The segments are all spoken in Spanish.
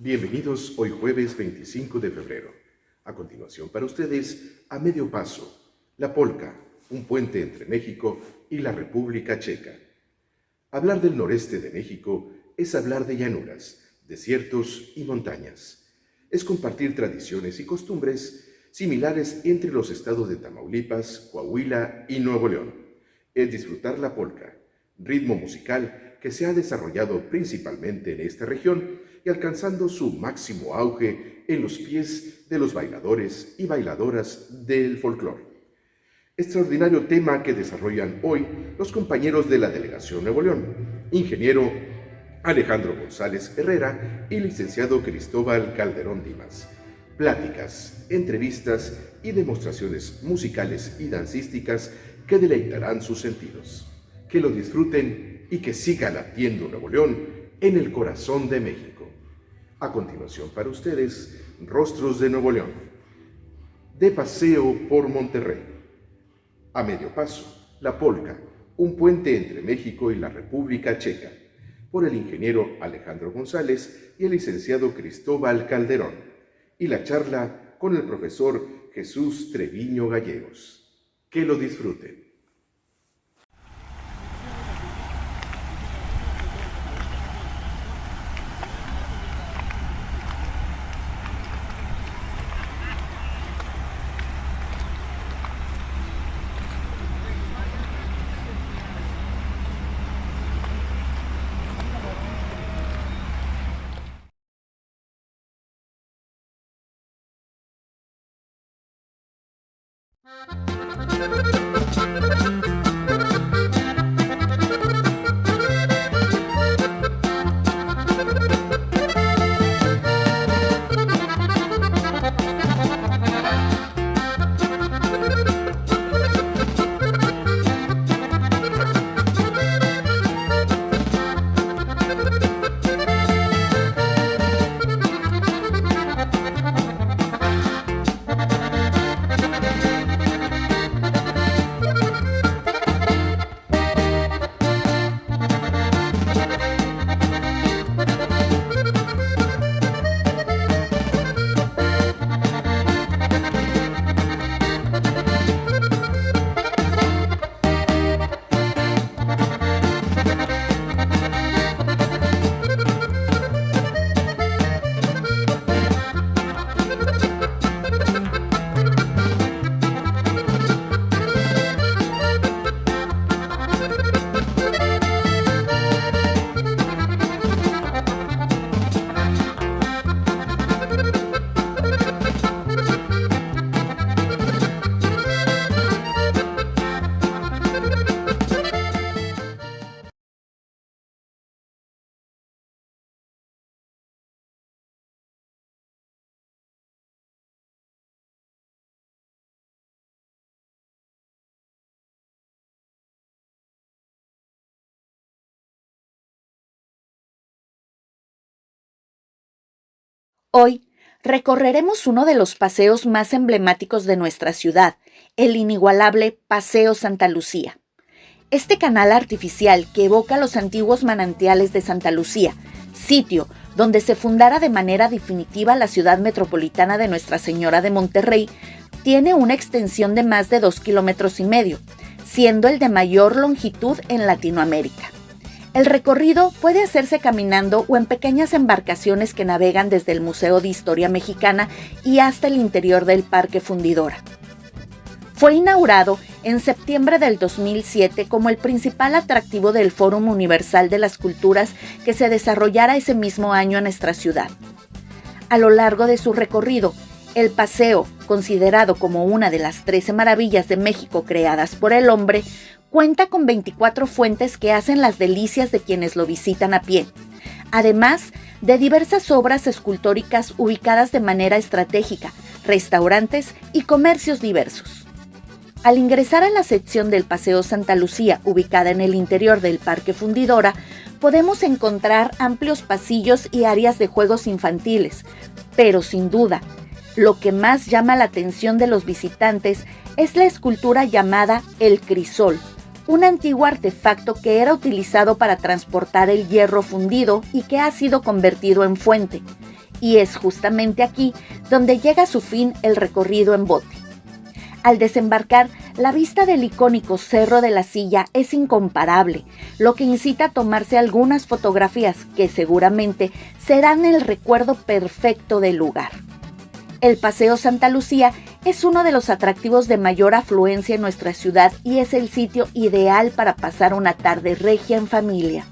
Bienvenidos hoy jueves 25 de febrero. A continuación para ustedes, a medio paso, la polca, un puente entre México y la República Checa. Hablar del noreste de México es hablar de llanuras, desiertos y montañas. Es compartir tradiciones y costumbres similares entre los estados de Tamaulipas, Coahuila y Nuevo León. Es disfrutar la polca, ritmo musical que se ha desarrollado principalmente en esta región y alcanzando su máximo auge en los pies de los bailadores y bailadoras del folclore. Extraordinario tema que desarrollan hoy los compañeros de la Delegación Nuevo León, ingeniero Alejandro González Herrera y licenciado Cristóbal Calderón Dimas. Pláticas, entrevistas y demostraciones musicales y dancísticas que deleitarán sus sentidos. Que lo disfruten y que siga latiendo Nuevo León en el corazón de México. A continuación para ustedes, Rostros de Nuevo León. De paseo por Monterrey. A medio paso, la polca, un puente entre México y la República Checa, por el ingeniero Alejandro González y el licenciado Cristóbal Calderón, y la charla con el profesor Jesús Treviño Gallegos. Que lo disfruten. Hoy recorreremos uno de los paseos más emblemáticos de nuestra ciudad, el inigualable Paseo Santa Lucía. Este canal artificial que evoca los antiguos manantiales de Santa Lucía, sitio donde se fundara de manera definitiva la ciudad metropolitana de Nuestra Señora de Monterrey, tiene una extensión de más de 2,5 kilómetros, siendo el de mayor longitud en Latinoamérica. El recorrido puede hacerse caminando o en pequeñas embarcaciones que navegan desde el Museo de Historia Mexicana y hasta el interior del Parque Fundidora. Fue inaugurado en septiembre del 2007 como el principal atractivo del Fórum Universal de las Culturas que se desarrollara ese mismo año en nuestra ciudad. A lo largo de su recorrido, el paseo, considerado como una de las 13 maravillas de México creadas por el hombre, cuenta con 24 fuentes que hacen las delicias de quienes lo visitan a pie, además de diversas obras escultóricas ubicadas de manera estratégica, restaurantes y comercios diversos. Al ingresar a la sección del Paseo Santa Lucía, ubicada en el interior del Parque Fundidora, podemos encontrar amplios pasillos y áreas de juegos infantiles, pero sin duda, lo que más llama la atención de los visitantes es la escultura llamada El Crisol, un antiguo artefacto que era utilizado para transportar el hierro fundido y que ha sido convertido en fuente, y es justamente aquí donde llega a su fin el recorrido en bote. Al desembarcar, la vista del icónico Cerro de la Silla es incomparable, lo que incita a tomarse algunas fotografías que seguramente serán el recuerdo perfecto del lugar. El Paseo Santa Lucía es uno de los atractivos de mayor afluencia en nuestra ciudad y es el sitio ideal para pasar una tarde regia en familia.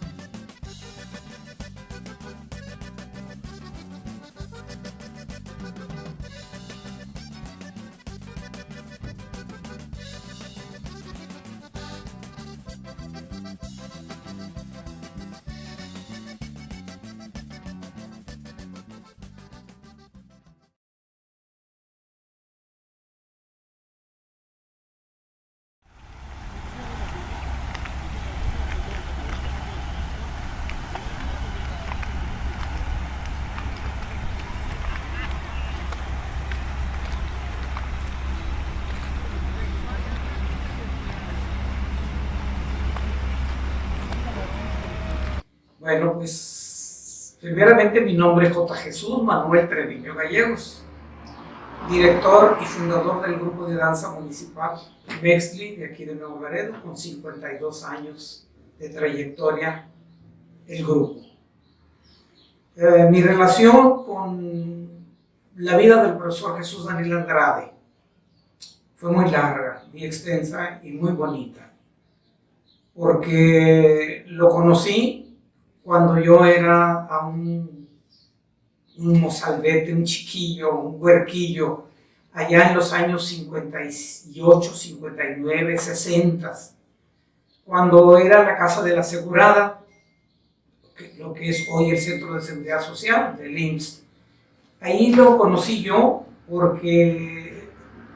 Bueno, pues primeramente mi nombre es J. Jesús Manuel Treviño Gallegos, director y fundador del grupo de danza municipal Mextli de aquí de Nuevo Laredo, con 52 años de trayectoria el grupo. Mi relación con la vida del profesor Jesús Daniel Andrade fue muy larga, muy extensa y muy bonita, porque lo conocí cuando yo era un mozalbete, un chiquillo, un huerquillo, allá en los años 58, 59, 60, cuando era la Casa de la Asegurada, lo que es hoy el Centro de Seguridad Social del IMSS. Ahí lo conocí yo porque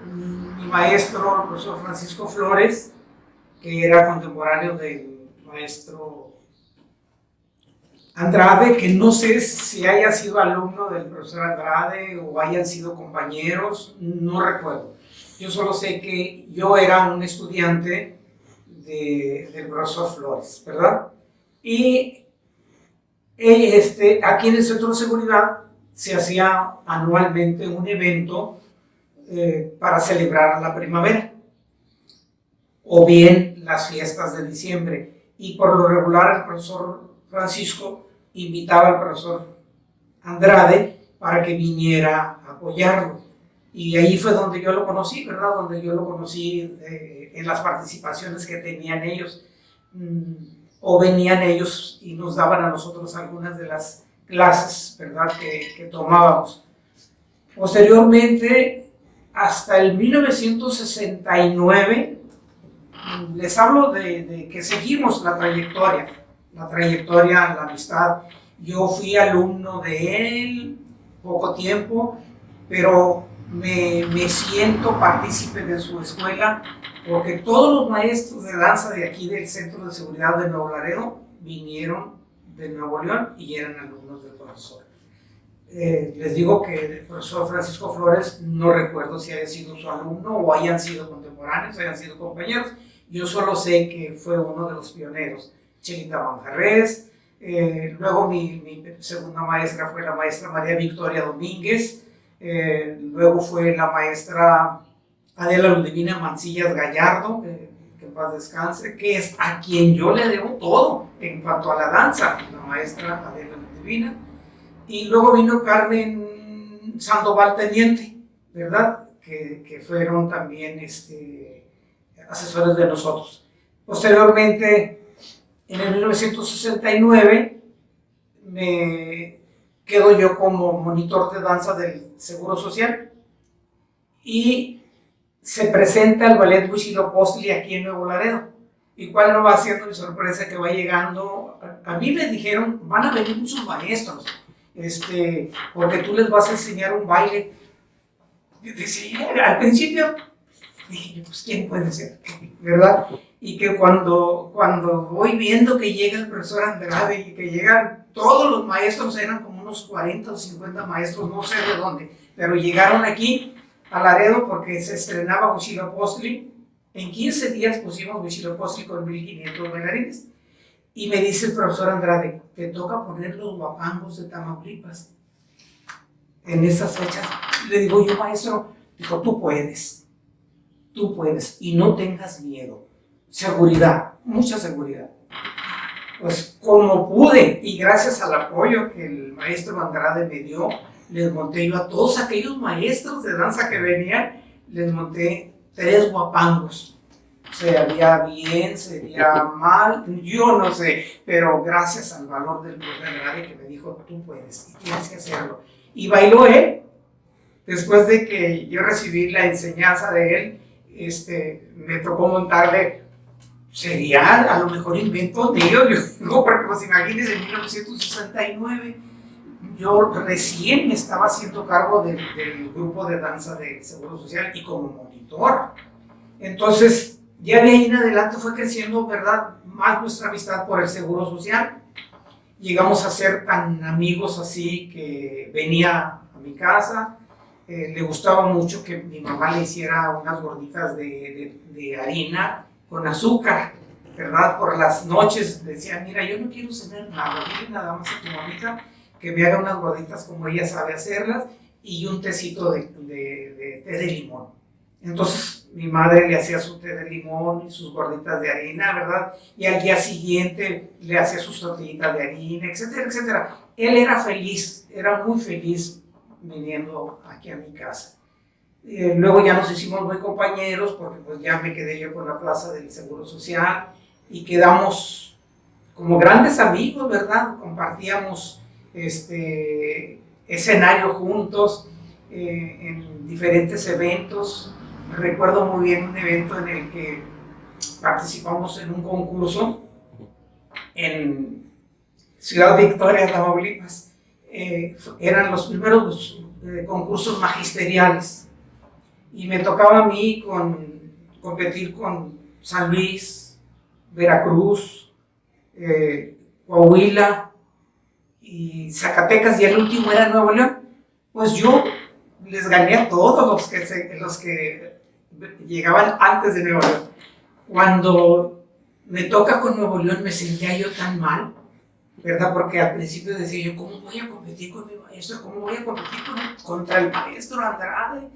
mi maestro, el profesor Francisco Flores, que era contemporáneo del maestro Andrade, que no sé si haya sido alumno del profesor Andrade o hayan sido compañeros, no recuerdo. Yo solo sé que yo era un estudiante del profesor Flores, ¿verdad? Y aquí en el Centro de Seguridad se hacía anualmente un evento para celebrar la primavera, o bien las fiestas de diciembre. Y por lo regular el profesor Francisco invitaba al profesor Andrade para que viniera a apoyarlo. Y ahí fue donde yo lo conocí, ¿verdad? Donde yo lo conocí en las participaciones que tenían ellos. O venían ellos y nos daban a nosotros algunas de las clases, ¿verdad? Que tomábamos. Posteriormente, hasta el 1969, les hablo de que seguimos la trayectoria, la amistad. Yo fui alumno de él poco tiempo, pero me siento partícipe de su escuela, porque todos los maestros de danza de aquí del Centro de Seguridad de Nuevo Laredo vinieron de Nuevo León y eran alumnos del profesor. Les digo que el profesor Francisco Flores, no recuerdo si haya sido su alumno o hayan sido contemporáneos, hayan sido compañeros. Yo solo sé que fue uno de los pioneros. Chelita Manjarres, luego mi segunda maestra fue la maestra María Victoria Domínguez, luego fue la maestra Adela Ludivina Mancillas Gallardo, que en paz descanse, que es a quien yo le debo todo en cuanto a la danza, la maestra Adela Ludivina. Y luego vino Carmen Sandoval Teniente, ¿verdad? Que fueron también asesores de nosotros. Posteriormente, en el 1969, me quedo yo como monitor de danza del Seguro Social y se presenta el ballet Huitzilopochtli aquí en Nuevo Laredo. Y cuál no va siendo mi sorpresa que va llegando. A mí me dijeron, van a venir muchos maestros, porque tú les vas a enseñar un baile. Y decía, al principio dije, pues ¿quién puede ser? ¿Verdad? Y que cuando voy viendo que llega el profesor Andrade y que llegan todos los maestros, eran como unos 40 o 50 maestros, no sé de dónde, pero llegaron aquí a Laredo porque se estrenaba Huitzilopochtli. En 15 días pusimos Huitzilopochtli con 1500 bailarines. Y me dice el profesor Andrade, te toca poner los guapangos de Tamaulipas. en esas fechas. Le digo yo, maestro, dijo, tú puedes y no tengas miedo. Seguridad, mucha seguridad. Pues como pude y gracias al apoyo que el maestro Andrade me dio, les monté yo a todos aquellos maestros de danza que venían, les monté 3 guapangos. Sería bien, sería mal, yo no sé, pero gracias al valor del profe Andrade que me dijo, tú puedes y tienes que hacerlo. Y bailó él. Después de que yo recibí la enseñanza de él, me tocó montarle. Sería a lo mejor invento de ellos, yo digo, porque pues imagínense, en 1969 yo recién me estaba haciendo cargo del grupo de danza del Seguro Social y como monitor. Entonces, ya de ahí en adelante fue creciendo, ¿verdad?, más nuestra amistad por el Seguro Social. Llegamos a ser tan amigos así que venía a mi casa, le gustaba mucho que mi mamá le hiciera unas gorditas de harina con azúcar, ¿verdad? Por las noches decía, mira, yo no quiero cenar nada, dile nada más a tu mamita que me haga unas gorditas como ella sabe hacerlas y un tecito de té de limón. Entonces mi madre le hacía su té de limón y sus gorditas de harina, ¿verdad? Y al día siguiente le hacía sus tortillitas de harina, etcétera, etcétera. Él era feliz, era muy feliz viniendo aquí a mi casa. Luego ya nos hicimos muy compañeros porque pues ya me quedé yo con la plaza del Seguro Social y quedamos como grandes amigos, ¿verdad? Compartíamos escenario juntos en diferentes eventos. Recuerdo muy bien un evento en el que participamos en un concurso en Ciudad Victoria, Tamaulipas. Eran los primeros concursos magisteriales. Y me tocaba a mí competir con San Luis, Veracruz, Coahuila y Zacatecas, y el último era Nuevo León. Pues yo les gané a todos los que llegaban antes de Nuevo León. Cuando me toca con Nuevo León me sentía yo tan mal, ¿verdad? Porque al principio decía yo, ¿cómo voy a competir con mi maestro? ¿Cómo voy a competir contra el maestro Andrade?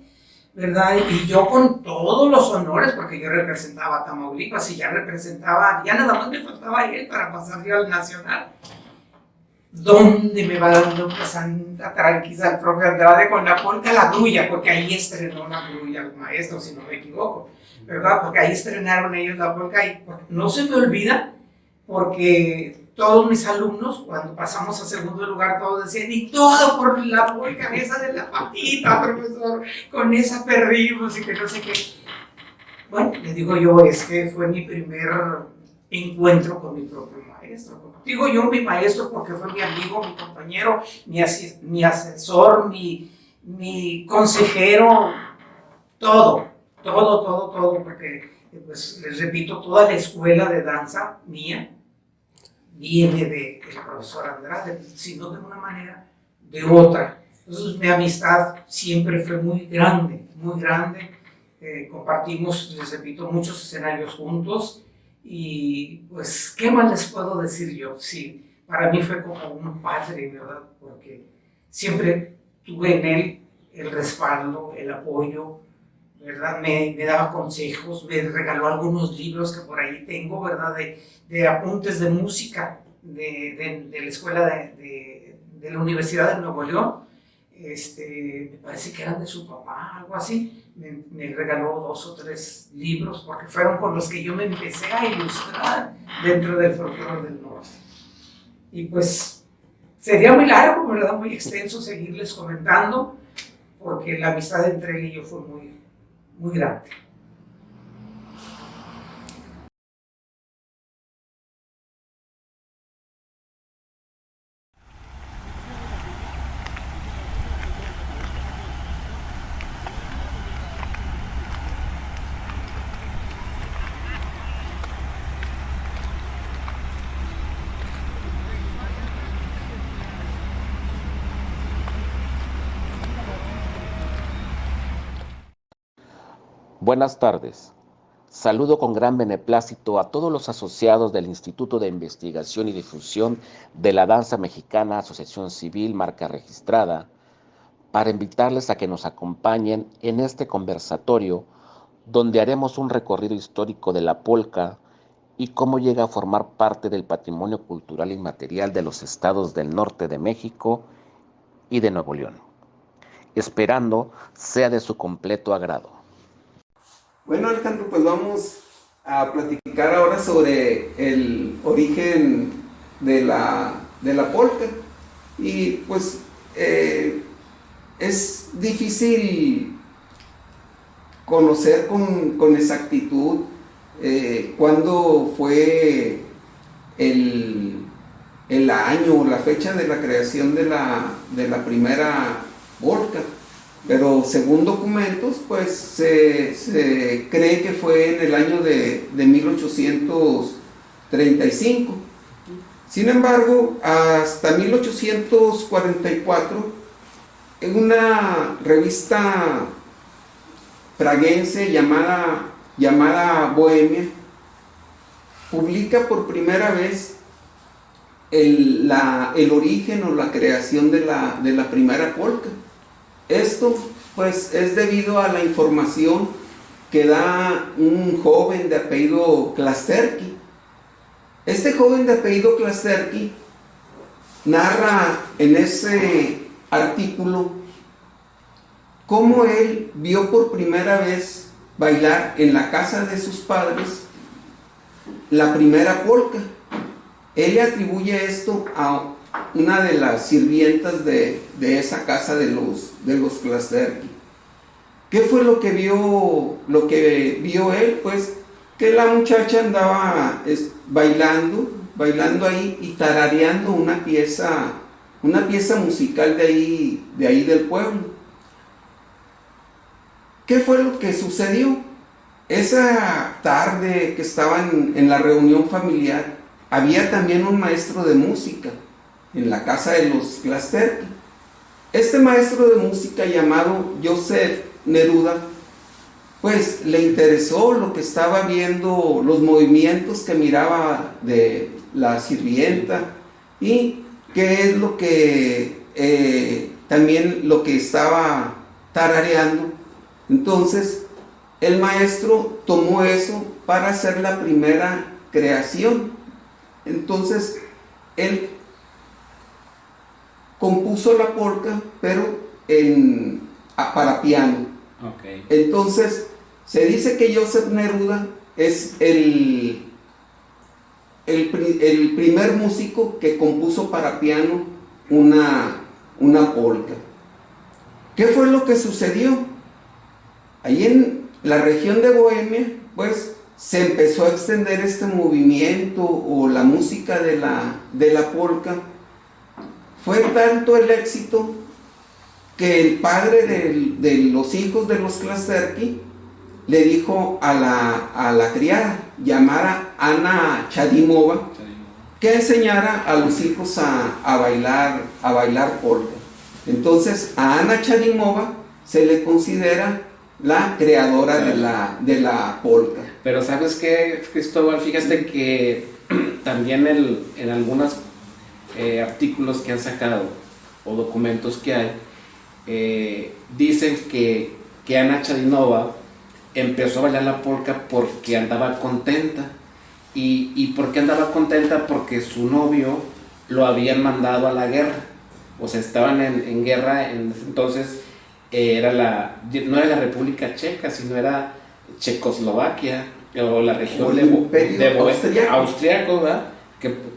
¿Verdad? Y yo con todos los honores, porque yo representaba a Tamaulipas y ya nada más me faltaba él para pasar yo al nacional. ¿Dónde me va dando una santa tranquila el profe Andrade con la polca La Grulla? Porque ahí estrenó la grulla el maestro, si no me equivoco, ¿verdad? Porque ahí estrenaron ellos la polca y no se me olvida, porque todos mis alumnos, cuando pasamos a segundo lugar, todos decían, y todo por la polca esa de la patita, profesor, con esa perdimos y que no sé qué. Bueno, le digo yo, es que fue mi primer encuentro con mi propio maestro. Digo yo mi maestro porque fue mi amigo, mi compañero, mi asesor, mi consejero, todo, porque, pues, les repito, toda la escuela de danza mía viene del profesor Andrade, si no de una manera, de otra. Entonces mi amistad siempre fue muy grande, muy grande. Compartimos, les repito, muchos escenarios juntos y pues, ¿qué más les puedo decir yo? Sí, para mí fue como un padre, ¿verdad? Porque siempre tuve en él el respaldo, el apoyo, ¿verdad? Me daba consejos, me regaló algunos libros que por ahí tengo, ¿verdad? De apuntes de música de la escuela de la Universidad de Nuevo León. Me parece que eran de su papá, algo así. Me regaló 2 o 3 libros porque fueron con los que yo me empecé a ilustrar dentro del folclore del norte. Y pues sería muy largo, ¿verdad? Muy extenso seguirles comentando porque la amistad entre él y yo fue muy, muy grande. Buenas tardes. Saludo con gran beneplácito a todos los asociados del Instituto de Investigación y Difusión de la Danza Mexicana, Asociación Civil, marca registrada, para invitarles a que nos acompañen en este conversatorio donde haremos un recorrido histórico de la polca y cómo llega a formar parte del patrimonio cultural inmaterial de los estados del norte de México y de Nuevo León, esperando sea de su completo agrado. Bueno, Alejandro, pues vamos a platicar ahora sobre el origen de la polca. Y pues es difícil conocer con exactitud cuándo fue el año o la fecha de la creación de la primera polca. Pero según documentos, pues se cree que fue en el año de 1835. Sin embargo, hasta 1844, en una revista praguense llamada Bohemia, publica por primera vez el origen o la creación de la primera polca. Esto pues es debido a la información que da un joven de apellido Klasterki. Este joven de apellido Klasterki narra en ese artículo cómo él vio por primera vez bailar en la casa de sus padres la primera polca. Él le atribuye esto a una de las sirvientas de esa casa de los Klasterki. ¿Qué fue lo que vio él? Pues que la muchacha andaba bailando ahí y tarareando una pieza musical de ahí del pueblo. ¿Qué fue lo que sucedió? Esa tarde que estaban en la reunión familiar, había también un maestro de música en la casa de los Klasterki. Este maestro de música llamado Joseph Neruda, pues le interesó lo que estaba viendo, los movimientos que miraba de la sirvienta y qué es lo que también lo que estaba tarareando. Entonces el maestro tomó eso para hacer la primera creación. Entonces él compuso la polca, pero para piano. Okay. Entonces se dice que Joseph Neruda es el primer músico que compuso para piano una polca. ¿Qué fue lo que sucedió? Ahí en la región de Bohemia, pues se empezó a extender este movimiento o la música de la polca. Fue tanto el éxito que el padre de los hijos de los Klasterki le dijo a la criada, llamada Anna Chadimova, que enseñara a los hijos a bailar polka. Entonces a Anna Chadimova se le considera la creadora de la polka. Pero ¿sabes qué, Cristóbal? Fíjate que también en algunos artículos que han sacado o documentos que hay, dicen que Anna Chadimova empezó a bailar la polka porque andaba contenta. ¿Y por qué andaba contenta? Porque su novio lo habían mandado a la guerra. O sea, estaban en guerra en ese entonces. No era la República Checa, sino era Checoslovaquia, o la región de austriaco, ¿verdad?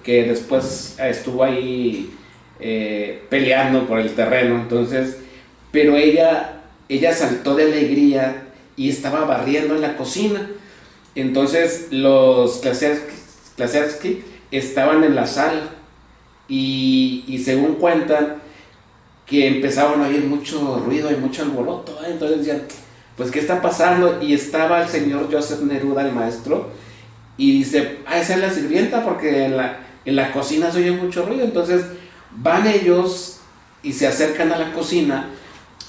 Que después estuvo ahí peleando por el terreno. Entonces, pero ella saltó de alegría y estaba barriendo en la cocina. Entonces los Klaserski estaban en la sala y según cuentan que empezaban a oír mucho ruido y mucho alboroto, ¿eh? Entonces decían, pues ¿qué está pasando? Y estaba el señor Joseph Neruda, el maestro, y dice, esa es la sirvienta porque en la cocina se oye mucho ruido. Entonces van ellos y se acercan a la cocina,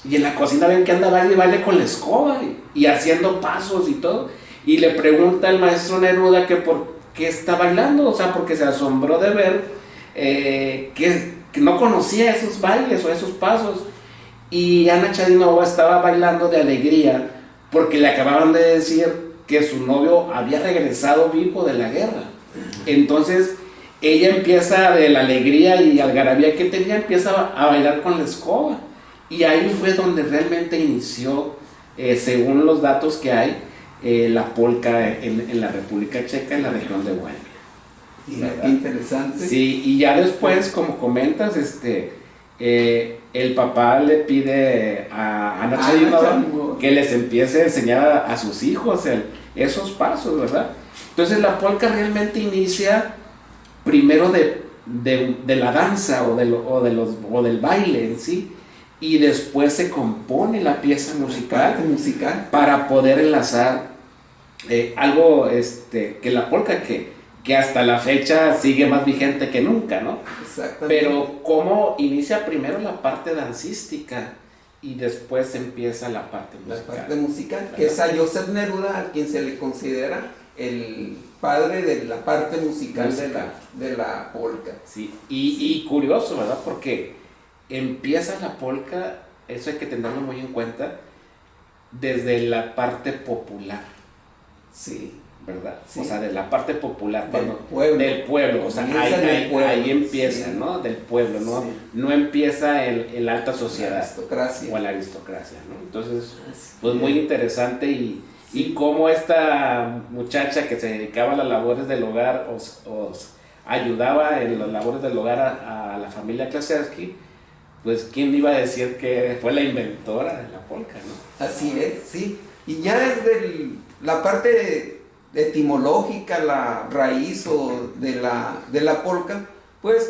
y en la cocina ven que anda baile con la escoba y haciendo pasos y todo, y le pregunta al maestro Neruda que por qué está bailando, o sea, porque se asombró de ver que no conocía esos bailes o esos pasos, Y Ana Chadinova estaba bailando de alegría porque le acababan de decir que su novio había regresado vivo de la guerra. Entonces ella empieza, de la alegría y algarabía que tenía, empieza a bailar con la escoba. Y ahí fue donde realmente inició, según los datos que hay, la polka en la República Checa, en la región de Bohemia. Qué interesante. Sí, y ya después, como comentas, el papá le pide a Ana Chadinova que les empiece a enseñar a sus hijos esos pasos, ¿verdad? Entonces la polka realmente inicia primero de la danza o del baile en sí, y después se compone la pieza musical para poder enlazar algo que la polka que hasta la fecha sigue más vigente que nunca, ¿no? Exactamente. Pero cómo inicia primero la parte dancística y después empieza la parte musical. La parte musical, que es a Joseph Neruda, a quien se le considera el padre de la parte musical. De la polka. Sí, y curioso, ¿verdad? Porque empieza la polka, eso hay que tenerlo muy en cuenta, desde la parte popular. Sí. ¿Verdad? Sí. O sea, de la parte popular, del pueblo. O sea, Pueblo. ahí empieza, Sí. ¿no? Del pueblo, ¿no? Sí. No empieza en la alta sociedad. O la aristocracia, ¿no? Entonces, pues muy interesante y cómo esta muchacha que se dedicaba a las labores del hogar os ayudaba en las labores del hogar a la familia Klasersky, pues quién iba a decir que fue la inventora de la polka, ¿no? Así es, sí. Y ya desde la parte etimológica, la raíz de la polka, pues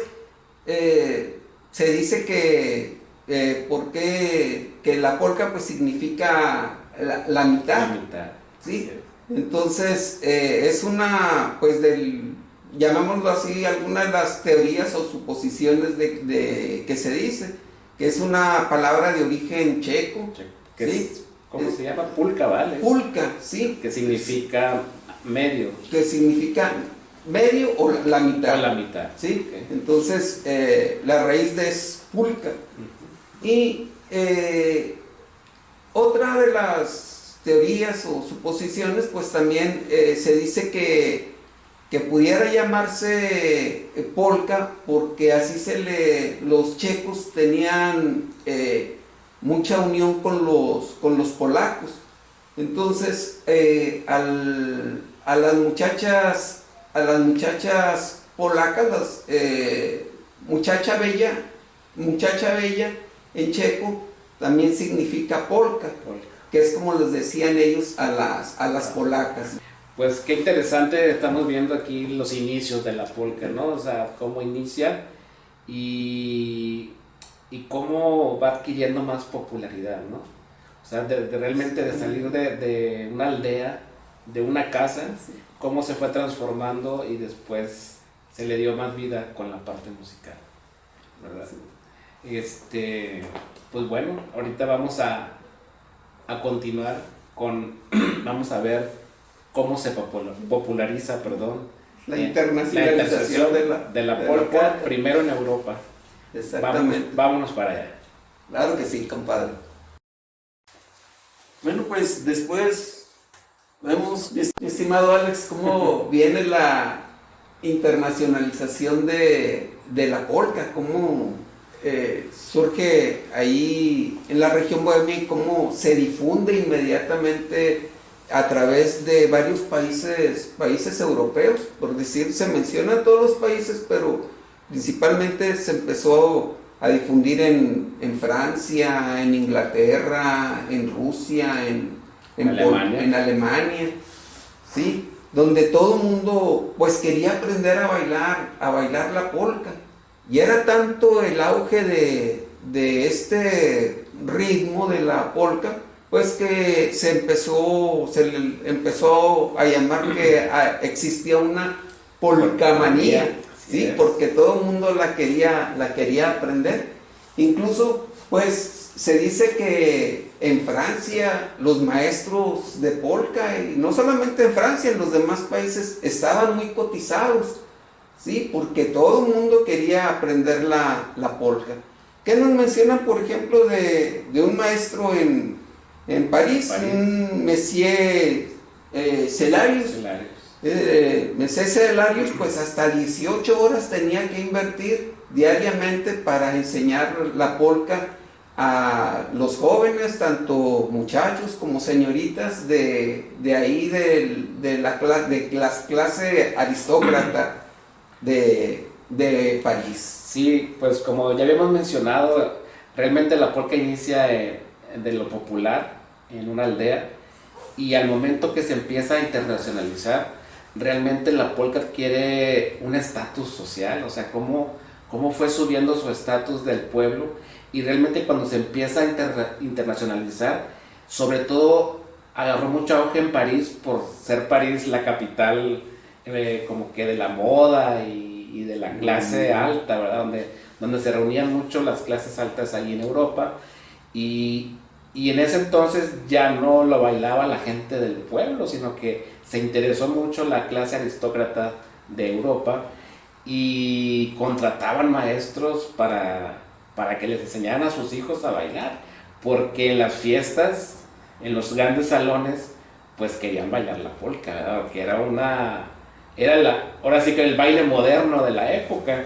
se dice que que la polka pues significa la mitad. La mitad. ¿Sí? Entonces es una, pues llamémoslo así, algunas de las teorías o suposiciones que se dice, que es una palabra de origen checo. ¿Sí? ¿Cómo se llama? Pulka, ¿vale? Pulka, sí. Que significa medio. Que significa medio o la mitad. O la mitad. ¿Sí? Okay. Entonces, la raíz de es pulka. Y otra de las teorías o suposiciones, pues también se dice que pudiera llamarse polka porque así los checos tenían mucha unión con los polacos. Entonces, a las muchachas polacas, muchacha bella en checo también significa polka, que es como les decían ellos a las polacas. Pues qué interesante, estamos viendo aquí los inicios de la polka, ¿no? O sea, cómo inicia y cómo va adquiriendo más popularidad, ¿no? O sea, realmente de salir de una aldea, de una casa, cómo se fue transformando y después se le dio más vida con la parte musical, ¿verdad? Pues bueno, ahorita vamos a continuar vamos a ver cómo se populariza, la internacionalización de la polka, primero en Europa. Exactamente. Vámonos para allá. Claro que sí, compadre. Bueno, pues después vemos, mi estimado Alex, cómo viene la internacionalización de la polka, cómo surge ahí en la región bohemia y cómo se difunde inmediatamente a través de varios países europeos. Por decir, se menciona todos los países, pero principalmente se empezó a difundir en Francia, en Inglaterra, en Rusia, en Alemania, ¿sí? Donde todo el mundo pues quería aprender a bailar la polka. Y era tanto el auge de este ritmo de la polka, pues que se le empezó a llamar que existía una polkamanía, ¿sí? Porque todo el mundo la quería aprender. Incluso, pues, se dice que en Francia los maestros de polka, y no solamente en Francia, en los demás países, estaban muy cotizados, ¿sí? Porque todo el mundo quería aprender la polka. ¿Qué nos mencionan, por ejemplo, de un maestro en París, un Monsieur Celarius? Monsieur Celarius, pues hasta 18 horas tenía que invertir diariamente para enseñar la polka a los jóvenes, tanto muchachos como señoritas de ahí de la clase aristócrata de París. Sí, pues como ya habíamos mencionado, realmente la polka inicia de lo popular en una aldea, y al momento que se empieza a internacionalizar, realmente la polka adquiere un estatus social, o sea, cómo fue subiendo su estatus del pueblo, y realmente cuando se empieza a internacionalizar, sobre todo agarró mucho auge en París por ser París la capital como que de la moda y de la clase alta, ¿verdad? Donde se reunían mucho las clases altas ahí en Europa, y en ese entonces ya no lo bailaba la gente del pueblo, sino que se interesó mucho la clase aristócrata de Europa, y contrataban maestros para que les enseñaran a sus hijos a bailar, porque en las fiestas, en los grandes salones, pues querían bailar la polka, ¿verdad? Porque ahora sí que el baile moderno de la época.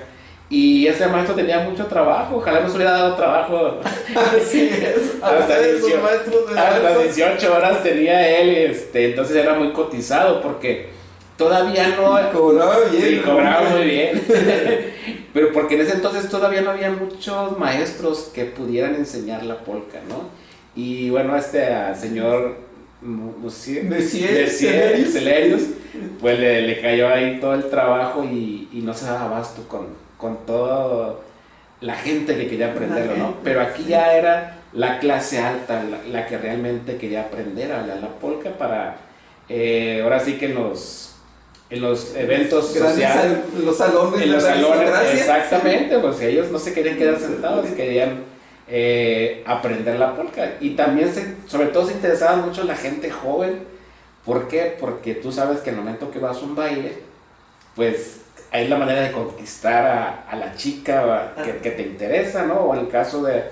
Y ese maestro tenía mucho trabajo, ojalá nos hubiera dado trabajo. Así es, hasta 18 horas tenía él, entonces era muy cotizado porque todavía no... Cobraba bien. Sí, cobraba muy bien. Pero porque en ese entonces todavía no había muchos maestros que pudieran enseñar la polka, ¿no? Y bueno, señor Celerius, pues le cayó ahí todo el trabajo y no se daba abasto con toda la gente que quería aprenderlo, ¿no? Pero aquí ya era la clase alta la que realmente quería aprender a bailar la polka para, ahora sí que en los eventos sociales, en los salones, exactamente, pues ellos no se querían quedar sentados, querían aprender la polka. Y también sobre todo se interesaba mucho la gente joven. ¿Por qué? Porque tú sabes que en el momento que vas a un baile, pues es la manera de conquistar a la chica que te interesa, ¿no? O en el caso de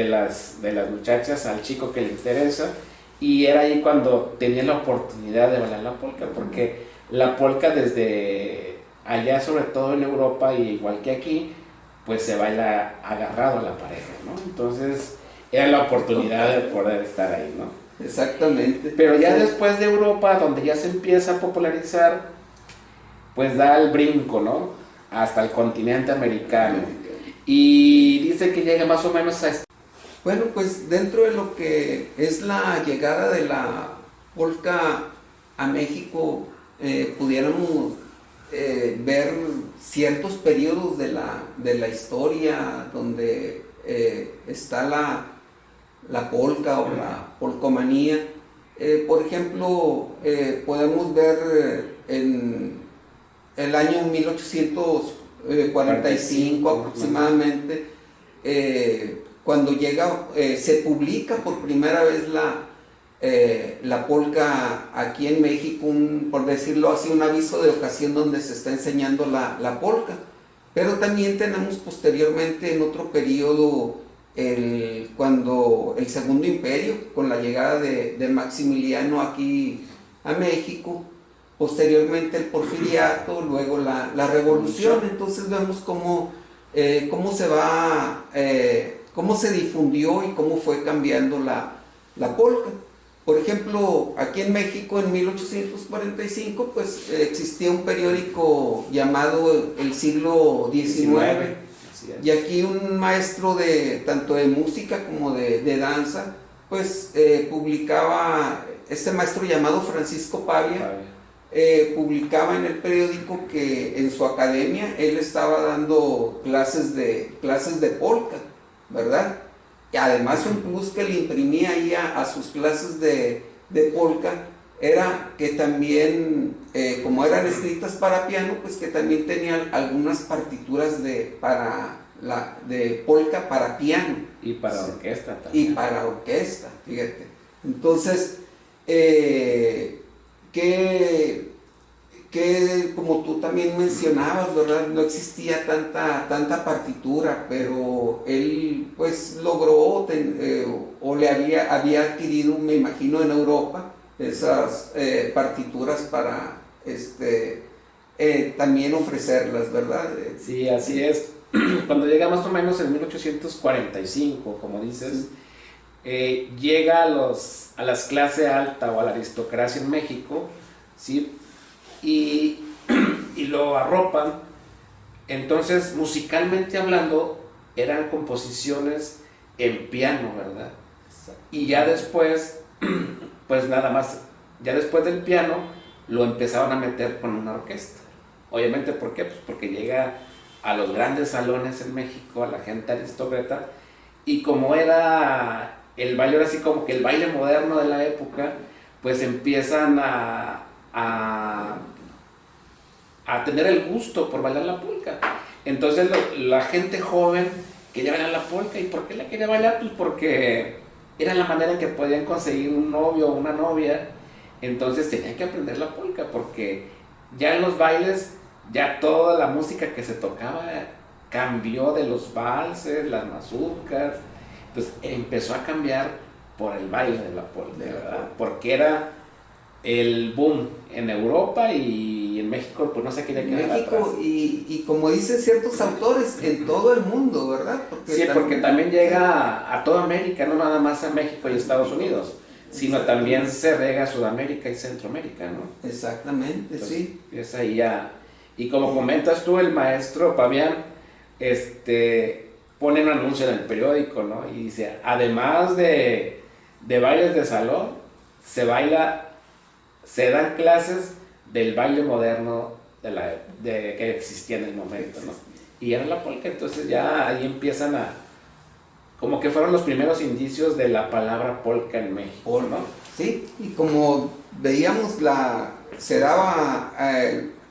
las muchachas, al chico que le interesa. Y era ahí cuando tenía la oportunidad de bailar la polka, porque la polka desde allá, sobre todo en Europa, y igual que aquí, pues se baila agarrado a la pareja, ¿no? Entonces era la oportunidad de poder estar ahí, ¿no? Exactamente. Pero ya después de Europa, donde ya se empieza a popularizar, pues da el brinco, ¿no? Hasta el continente americano. Y dice que llega más o menos a... Bueno, pues dentro de lo que es la llegada de la polka a México, pudiéramos ver ciertos periodos de la historia donde está la polka o la polcomanía. Por ejemplo, podemos ver en el año 1845 aproximadamente, cuando se publica por primera vez la polka aquí en México, por decirlo así, un aviso de ocasión donde se está enseñando la polka. Pero también tenemos posteriormente en otro periodo cuando el Segundo Imperio, con la llegada de Maximiliano aquí a México, posteriormente el Porfiriato, luego la Revolución. Entonces vemos cómo se difundió y cómo fue cambiando la polka. Por ejemplo, aquí en México en 1845 pues existía un periódico llamado El Siglo XIX, y aquí un maestro tanto de música como de danza pues publicaba, este maestro llamado Francisco Pavia, publicaba en el periódico que en su academia él estaba dando clases de polka, ¿verdad? Y además un plus que le imprimía ahí a sus clases de polka era que también, como eran escritas para piano, pues que también tenían algunas partituras de polka para piano. Y para orquesta también. Y para orquesta, fíjate. Entonces, como tú también mencionabas, ¿verdad? No existía tanta partitura, pero él pues logró o le había adquirido, me imagino, en Europa esas partituras para también ofrecerlas, ¿verdad? Sí, así es. Cuando llega más o menos en 1845, como dices, llega a las clases alta o a la aristocracia en México, ¿sí? Y lo arropan. Entonces, musicalmente hablando, eran composiciones en piano, ¿verdad? Y ya después, pues nada más, ya después del piano, lo empezaron a meter con una orquesta. Obviamente, ¿por qué? Pues porque llega a los grandes salones en México, a la gente aristócrata, y como era el baile, ahora sí como que el baile moderno de la época, pues empiezan a tener el gusto por bailar la polka. Entonces la gente joven quería bailar la polka. ¿Y por qué la quería bailar? Pues porque era la manera en que podían conseguir un novio o una novia. Entonces tenían que aprender la polka, porque ya en los bailes, ya toda la música que se tocaba cambió de los valses, las mazurcas. Pues empezó a cambiar por el baile de la polka, ¿verdad? Porque era el boom en Europa, y en México pues no se quería quedar atrás. Y como dicen ciertos autores, en todo el mundo, ¿verdad? Porque también llega a toda América, no nada más a México y Estados Unidos, sino también se rega a Sudamérica y Centroamérica, ¿no? Exactamente. Entonces, sí. Es ahí ya. Y como comentas tú, el maestro Pabián pone un anuncio en el periódico, ¿no? Y dice, además de bailes de salón, se dan clases del baile moderno que existía en el momento, ¿no? Y era la polka. Entonces ya ahí empiezan como que fueron los primeros indicios de la palabra polka en México, ¿no? Sí, y como veíamos, se daba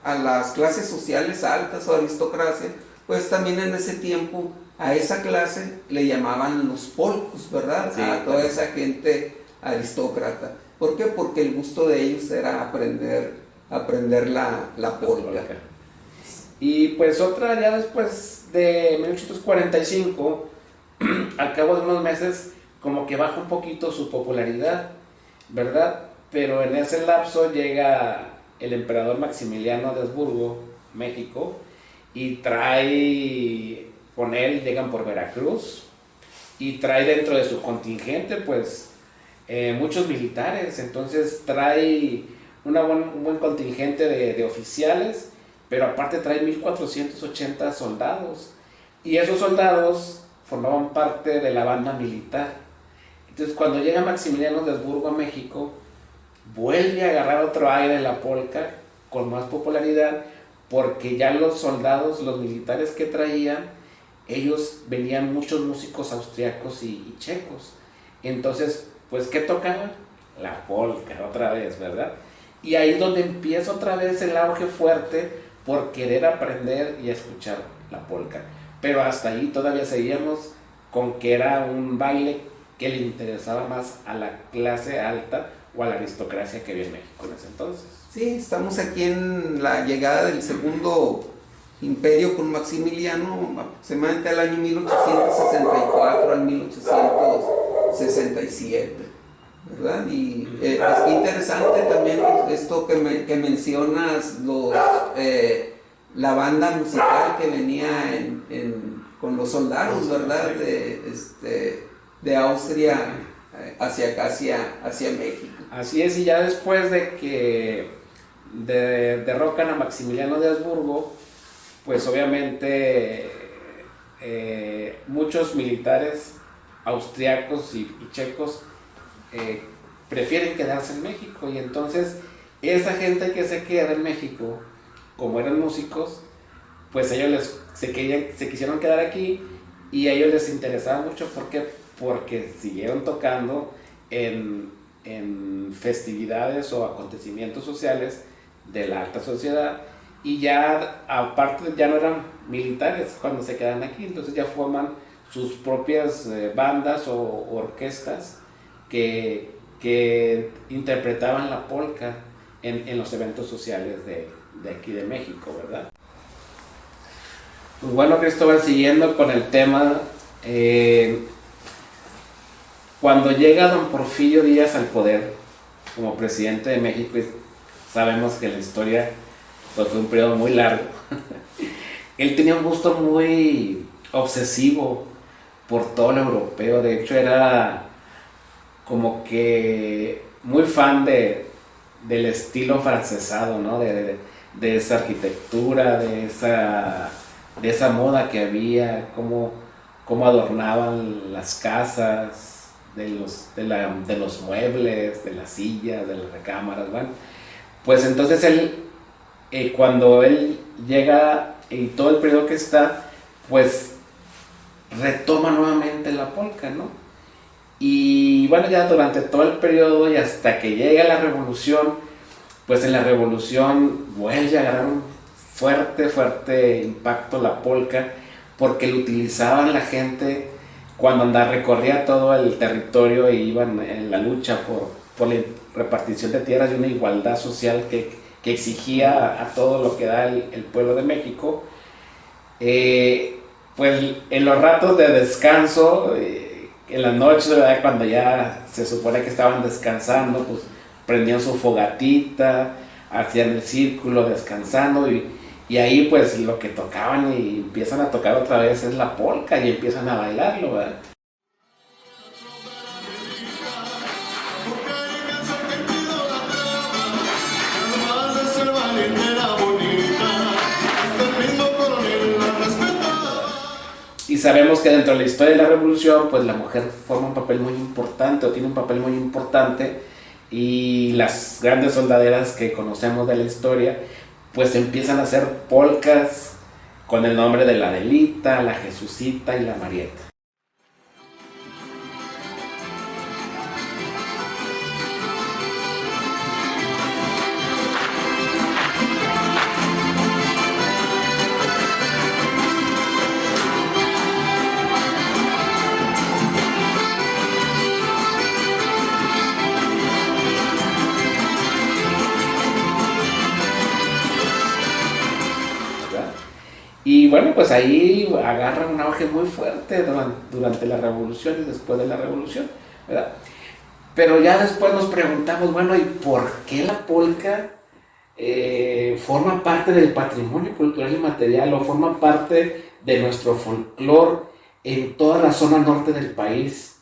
a las clases sociales altas o aristocracia, pues también en ese tiempo a esa clase le llamaban los polcos, ¿verdad? Sí, a toda esa gente aristócrata. ¿Por qué? Porque el gusto de ellos era aprender la polka. Y pues otra, ya después de 1845, al cabo de unos meses, como que baja un poquito su popularidad, ¿verdad? Pero en ese lapso llega el emperador Maximiliano de Habsburgo, México, y trae con él, llegan por Veracruz, y trae dentro de su contingente, pues, muchos militares. Entonces trae un buen contingente de oficiales, pero aparte trae 1480 soldados, y esos soldados formaban parte de la banda militar. Entonces cuando llega Maximiliano de Habsburgo a México, vuelve a agarrar otro aire de la polka con más popularidad, porque ya los soldados, los militares que traían, ellos venían muchos músicos austriacos y checos. Entonces, pues, ¿qué tocaban? La polka otra vez, ¿verdad? Y ahí es donde empieza otra vez el auge fuerte por querer aprender y escuchar la polka. Pero hasta ahí todavía seguíamos con que era un baile que le interesaba más a la clase alta o a la aristocracia que había en México en ese entonces. Sí, estamos aquí en la llegada del segundo imperio con Maximiliano, aproximadamente al año 1864 al 1867, ¿verdad? Y es interesante también esto que mencionas, la banda musical que venía con los soldados, ¿verdad? De Austria hacia acá, hacia México. Así es, y ya después de que derrocan a Maximiliano de Habsburgo, pues obviamente muchos militares austriacos y checos prefieren quedarse en México, y entonces esa gente que se queda en México, como eran músicos, pues ellos se quisieron quedar aquí, y a ellos les interesaba mucho. ¿Por qué? Porque siguieron tocando en festividades o acontecimientos sociales de la alta sociedad, y ya aparte ya no eran militares cuando se quedan aquí. Entonces ya forman sus propias bandas o orquestas que interpretaban la polka en los eventos sociales de aquí de México, ¿verdad? Pues bueno, Cristóbal, siguiendo con el tema, cuando llega don Porfirio Díaz al poder como presidente de México, sabemos que la historia pues, fue un periodo muy largo. Él tenía un gusto muy obsesivo por todo lo europeo. De hecho, era como que muy fan del estilo francesado, ¿no? De esa arquitectura, de esa moda que había, cómo adornaban las casas, de los muebles, de las sillas, de las recámaras, ¿vale? Pues entonces él, cuando él llega y todo el periodo que está, pues retoma nuevamente la polka, ¿no? Y bueno, ya durante todo el periodo y hasta que llega la revolución, pues en la revolución vuelve a agarrar un fuerte impacto la polka, porque lo utilizaban la gente cuando recorría todo el territorio e iban en la lucha por la repartición de tierras y una igualdad social que exigía a todo lo que da el pueblo de México. Pues en los ratos de descanso, en las noches, ¿verdad? Cuando ya se supone que estaban descansando, pues prendían su fogatita, hacían el círculo descansando y ahí pues lo que tocaban y empiezan a tocar otra vez es la polka y empiezan a bailarlo, ¿verdad? Y sabemos que dentro de la historia de la revolución, pues la mujer forma un papel muy importante o tiene un papel muy importante, y las grandes soldaderas que conocemos de la historia, pues empiezan a hacer polcas con el nombre de la Adelita, la Jesucita y la Marieta. Y bueno, pues ahí agarra un auge muy fuerte durante la revolución y después de la revolución, ¿verdad? Pero ya después nos preguntamos, bueno, ¿y por qué la polka forma parte del patrimonio cultural y material o forma parte de nuestro folclore en toda la zona norte del país?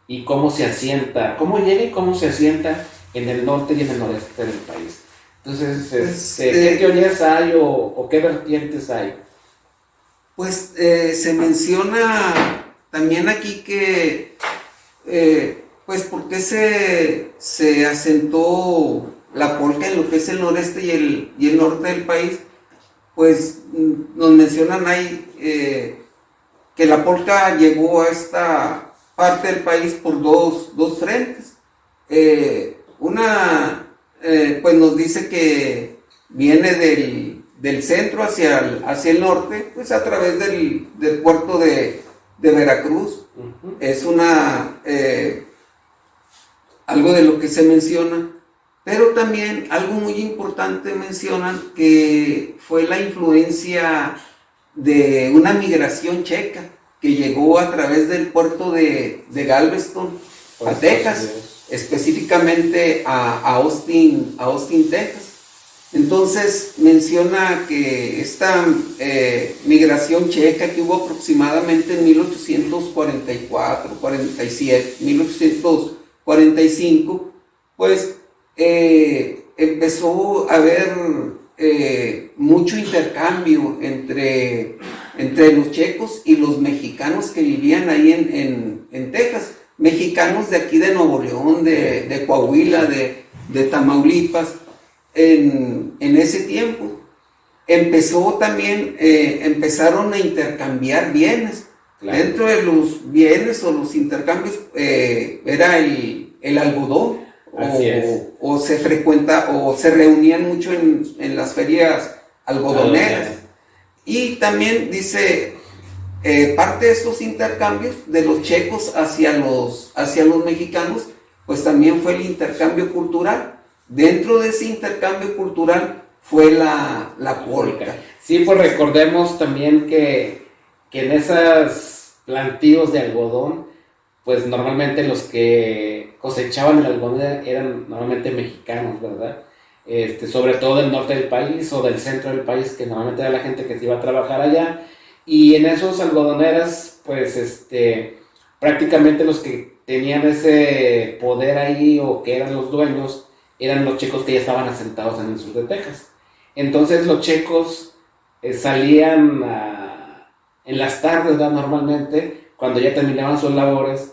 ¿Y cómo se asienta? ¿Cómo llega y cómo se asienta en el norte y en el noreste del país? Entonces, ¿qué teorías hay o qué vertientes hay? Pues se menciona también aquí que, pues, ¿por qué se asentó la polka en lo que es el noreste y el norte del país? Pues nos mencionan ahí que la polka llegó a esta parte del país por dos frentes. Pues nos dice que viene del centro hacia el norte, pues a través del puerto de Veracruz. Uh-huh. Es algo de lo que se menciona, pero también algo muy importante mencionan que fue la influencia de una migración checa que llegó a través del puerto de Galveston a Texas, específicamente a Austin, Texas. Entonces menciona que esta migración checa que hubo aproximadamente en 1844, 47, 1845, pues empezó a haber mucho intercambio entre los checos y los mexicanos que vivían ahí en Texas, mexicanos de aquí de Nuevo León, de Coahuila, de Tamaulipas. En ese tiempo empezaron a intercambiar bienes. Claro. Dentro de los bienes o los intercambios era el algodón, o se reunían mucho en las ferias algodoneras. Y también dice, parte de estos intercambios de los checos hacia los mexicanos, pues también fue el intercambio cultural. Dentro de ese intercambio cultural fue la polca. Sí, pues recordemos también que en esos plantíos de algodón, pues normalmente los que cosechaban el algodón eran normalmente mexicanos, ¿verdad? Sobre todo del norte del país o del centro del país, que normalmente era la gente que se iba a trabajar allá. Y en esos algodoneras, pues prácticamente los que tenían ese poder ahí o que eran los dueños, eran los checos que ya estaban asentados en el sur de Texas. Entonces los checos salían en las tardes, ¿verdad? Normalmente, cuando ya terminaban sus labores,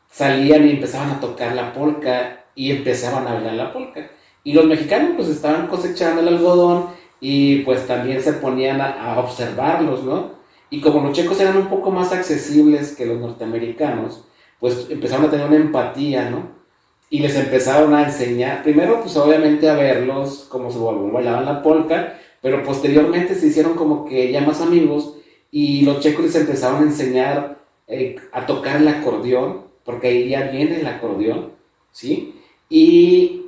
salían y empezaban a tocar la polca y empezaban a bailar la polca. Y los mexicanos pues estaban cosechando el algodón y pues también se ponían a observarlos, ¿no? Y como los checos eran un poco más accesibles que los norteamericanos, pues empezaron a tener una empatía, ¿no? Y les empezaron a enseñar, primero pues obviamente a verlos cómo se bailaban la polca, pero posteriormente se hicieron como que ya más amigos y los checos les empezaron a enseñar a tocar el acordeón, porque ahí ya viene el acordeón, ¿sí? Y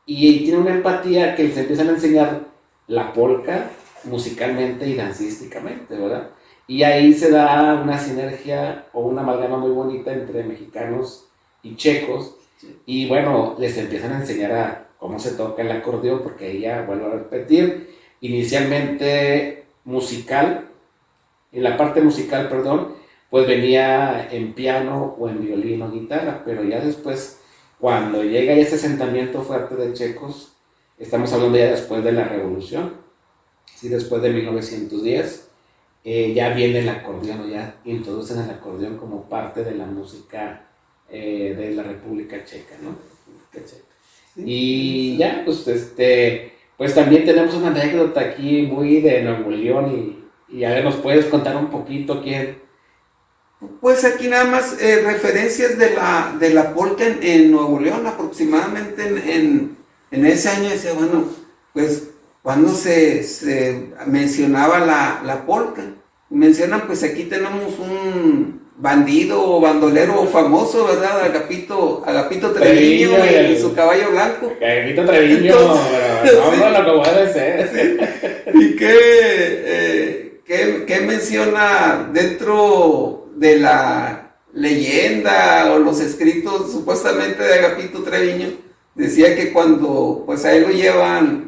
tiene una empatía que les empiezan a enseñar la polca musicalmente y dancísticamente, ¿verdad? Y ahí se da una sinergia o una amalgama muy bonita entre mexicanos y checos. Y bueno, les empiezan a enseñar a cómo se toca el acordeón, porque ahí ya vuelvo a repetir, inicialmente musical, en la parte musical, perdón, pues venía en piano o en violín o guitarra, pero ya después, cuando llega ese asentamiento fuerte de checos, estamos hablando ya después de la Revolución, ¿sí? Después de 1910, ya viene el acordeón, ya introducen el acordeón como parte de la música de la República Checa, ¿no? Y ya, pues también tenemos una anécdota aquí muy de Nuevo León y a ver, ¿nos puedes contar un poquito quién? Pues aquí nada más referencias de la polca en Nuevo León, aproximadamente en ese año. Decía, bueno, pues cuando se mencionaba la polca, mencionan, pues aquí tenemos un bandido o bandolero famoso, ¿verdad? Agapito Treviño y su caballo blanco. Agapito Treviño, no lo como debe ser. ¿Y qué menciona dentro de la leyenda o los escritos supuestamente de Agapito Treviño? Decía que cuando pues a él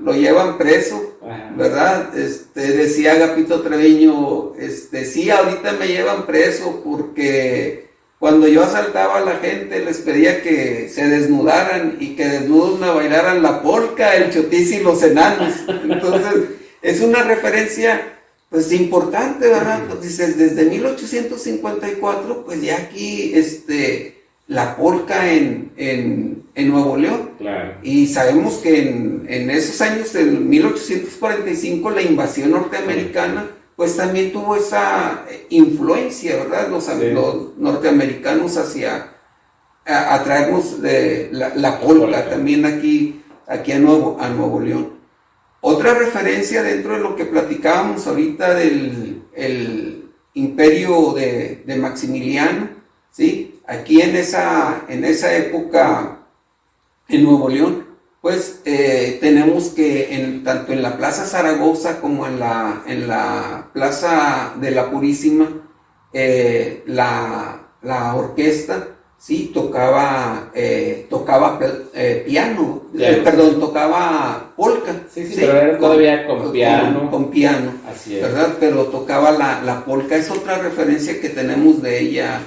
lo llevan preso, ¿verdad? Decía Agapito Treviño, sí, ahorita me llevan preso porque cuando yo asaltaba a la gente les pedía que se desnudaran y que desnudos me bailaran la polca, el chotis y los enanos. Entonces, es una referencia pues importante, ¿verdad? Pues dices, desde 1854, pues ya aquí, la polca en Nuevo León. Claro. Y sabemos que en esos años, en 1845, la invasión norteamericana, pues también tuvo esa influencia, ¿verdad? Los norteamericanos a traernos la polca también aquí a Nuevo León. Otra referencia dentro de lo que platicábamos ahorita del imperio de Maximiliano, ¿sí? Aquí en esa época en Nuevo León, pues tenemos que tanto en la Plaza Zaragoza como en la Plaza de la Purísima, la orquesta, sí, tocaba piano, tocaba polca. Sí, pero era todavía con piano. Con piano, así es. ¿verdad? Pero tocaba la polca. Es otra referencia que tenemos de ella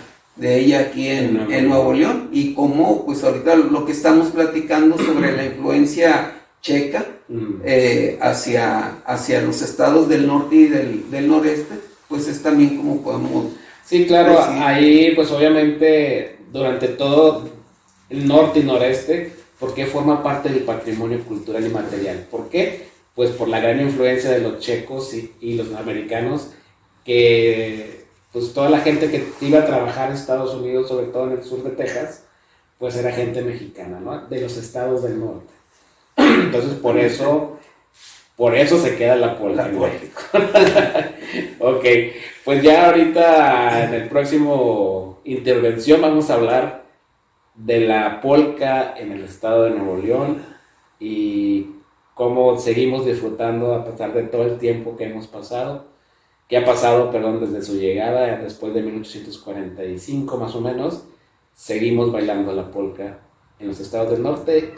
aquí en Nuevo León. Y como pues ahorita lo que estamos platicando sobre la influencia checa hacia los estados del norte y del noreste, pues es también como podemos... Sí, claro, decir. ahí pues obviamente durante todo el norte y noreste, porque forma parte del patrimonio cultural y material. ¿Por qué? Pues por la gran influencia de los checos y los americanos, que pues toda la gente que iba a trabajar en Estados Unidos, sobre todo en el sur de Texas, pues era gente mexicana, ¿no? De los estados del norte. Entonces por eso se queda la polca en México. Ok, pues ya ahorita en el próximo intervención vamos a hablar de la polca en el estado de Nuevo León y cómo seguimos disfrutando a pesar de todo el tiempo que hemos pasado, que ha pasado, perdón, desde su llegada, después de 1845 más o menos, seguimos bailando la polka en los estados del norte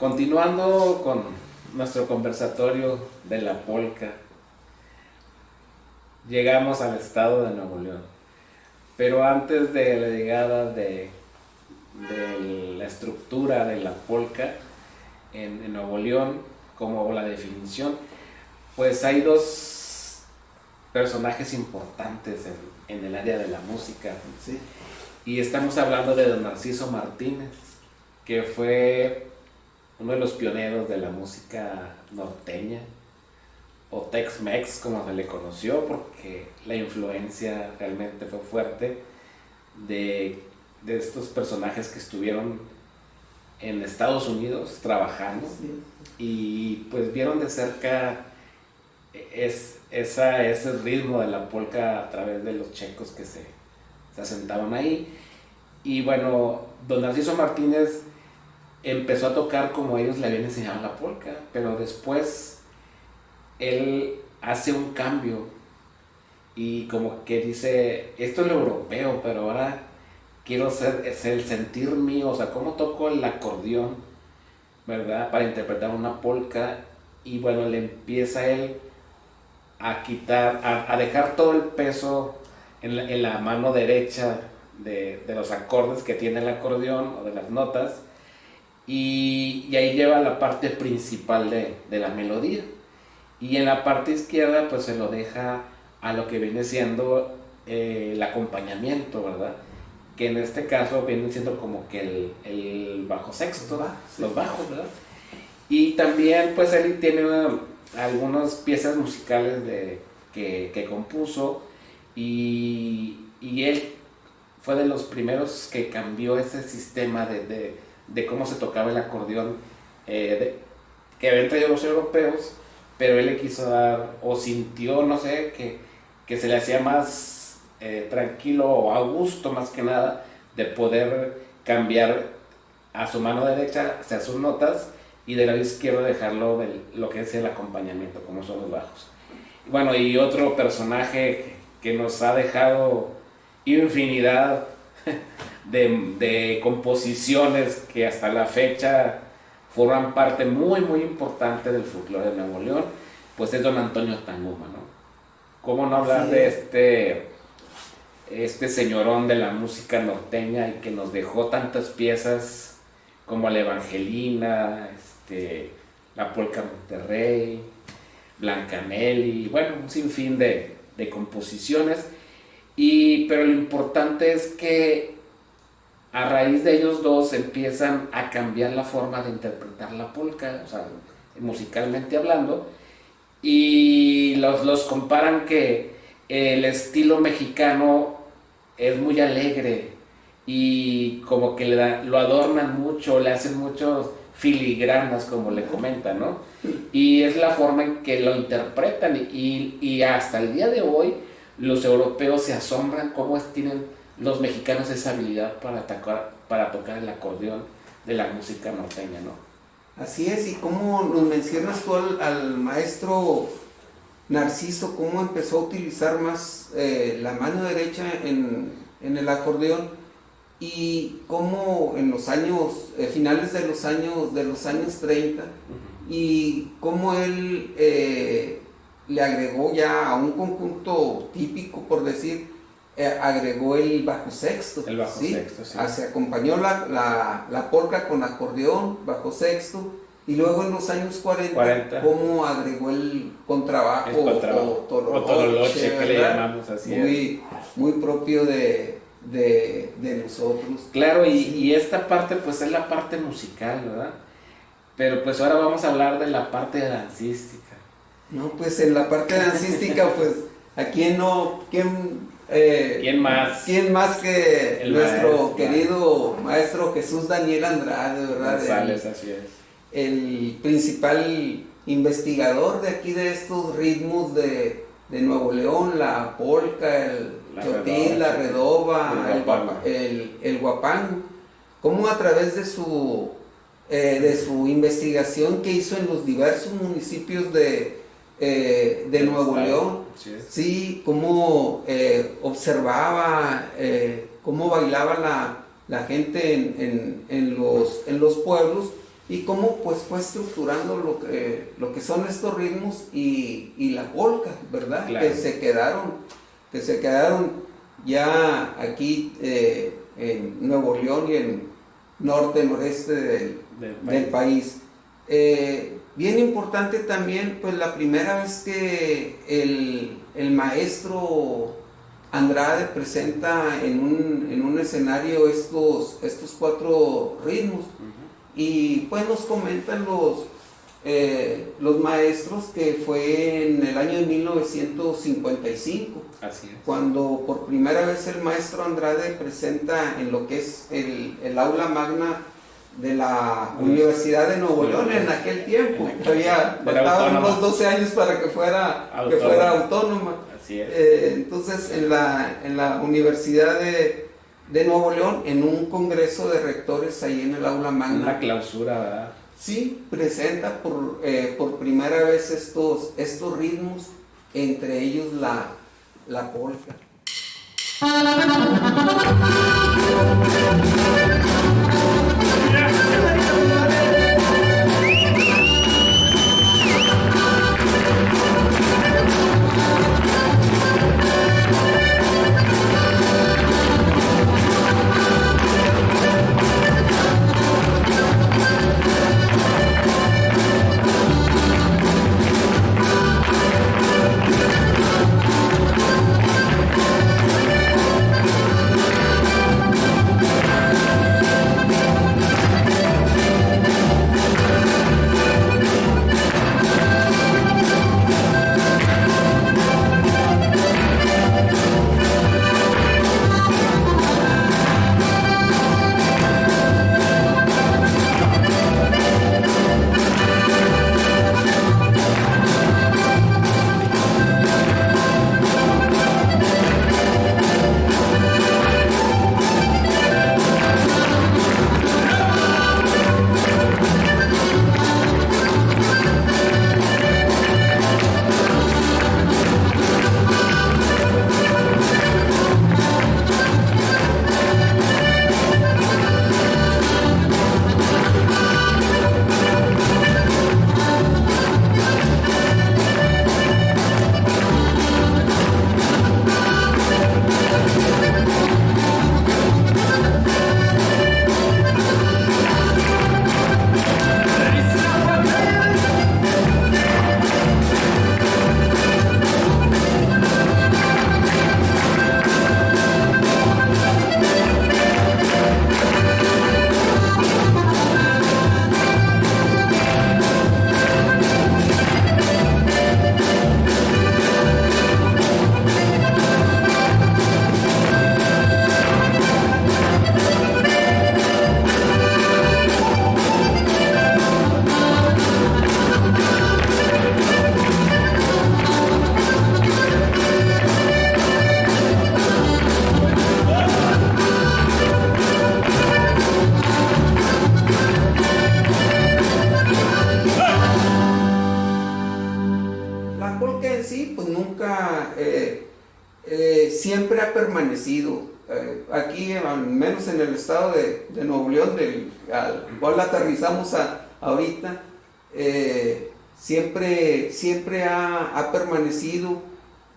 Continuando con nuestro conversatorio de la polka, llegamos al estado de Nuevo León. Pero antes de la llegada de la estructura de la polka en Nuevo León, como la definición, pues hay dos personajes importantes en el área de la música. Sí. Y estamos hablando de don Narciso Martínez, que fue uno de los pioneros de la música norteña, o Tex-Mex como se le conoció, porque la influencia realmente fue fuerte de estos personajes que estuvieron en Estados Unidos trabajando. Sí. Y pues vieron de cerca ese ritmo de la polka a través de los checos que se asentaron ahí. Y bueno, don Narciso Martínez empezó a tocar como ellos le habían enseñado la polka, pero después él hace un cambio y como que dice, esto es lo europeo, pero ahora quiero es el sentir mío, o sea, cómo toco el acordeón, ¿verdad? Para interpretar una polka. Y bueno, le empieza él a quitar, a dejar todo el peso en la mano derecha de los acordes que tiene el acordeón o de las notas, y ahí lleva la parte principal de la melodía, y en la parte izquierda pues se lo deja a lo que viene siendo el acompañamiento, ¿verdad? Que en este caso viene siendo como que el bajo sexto, los bajos, ¿verdad? Y también pues él tiene algunas piezas musicales que compuso, y él fue de los primeros que cambió ese sistema de cómo se tocaba el acordeón, que habían traído los europeos, pero él le quiso dar, o sintió, no sé, que se le hacía más tranquilo o a gusto, más que nada, de poder cambiar a su mano derecha hacia sus notas, y del lado izquierdo dejarlo lo que es el acompañamiento, como son los bajos. Bueno, y otro personaje que nos ha dejado infinidad de composiciones que hasta la fecha forman parte muy muy importante del folclore de Nuevo León, pues es don Antonio Tanguma, ¿no? ¿Cómo no hablar de este señorón de la música norteña, y que nos dejó tantas piezas como La Evangelina, la Polka Monterrey, Blancanelli, bueno, un sinfín de composiciones? Pero lo importante es que a raíz de ellos dos empiezan a cambiar la forma de interpretar la polka, o sea, musicalmente hablando, y los comparan que el estilo mexicano es muy alegre y como que lo adornan mucho, le hacen muchos filigranas, como le comentan, ¿no? Y es la forma en que lo interpretan y hasta el día de hoy los europeos se asombran cómo tienen los mexicanos esa habilidad para tocar el acordeón de la música norteña, ¿no? Así es, y cómo nos mencionas tú al maestro Narciso, cómo empezó a utilizar más la mano derecha en el acordeón, y cómo en los años, finales de los años 30, y cómo él le agregó ya a un conjunto típico, por decir, agregó el bajo sexto. El bajo sexto, sí. Se acompañó la polka con acordeón, bajo sexto, y luego en los años 40. Cómo agregó el contrabajo, o tololoche, que le llamamos así. Muy propio de nosotros. Claro, y esta parte pues es la parte musical, ¿verdad? Pero pues ahora vamos a hablar de la parte dancística. No, pues en la parte dancística, pues, ¿a quién más? ¿Quién más que nuestro maestro, querido maestro Jesús Daniel Andrade, ¿verdad? González, así es. El principal investigador de aquí de estos ritmos de Nuevo León, la polka, el chotín, la redoba, el guapango. Cómo a través de su investigación que hizo en los diversos municipios de Nuevo León, sí, cómo observaba, cómo bailaba la gente en los pueblos, y cómo pues fue estructurando lo que son estos ritmos y la polka, ¿verdad? Claro. que se quedaron ya aquí en Nuevo León y en noreste del país. Bien importante también, pues la primera vez que el maestro Andrade presenta en un escenario estos 4 ritmos, y pues nos comentan los maestros que fue en el año de 1955. Así es. Cuando por primera vez el maestro Andrade presenta en lo que es el aula magna de la Universidad de Nuevo León en aquel tiempo. Todavía faltaban unos 12 años para que fuera autónoma. Así es. Entonces en la Universidad de Nuevo León, en un congreso de rectores ahí en el aula magna. Una clausura, ¿verdad? Sí, presenta por primera vez estos ritmos, entre ellos la polka. permanecido. Aquí, al menos en el estado de Nuevo León, al cual aterrizamos ahorita, siempre ha permanecido.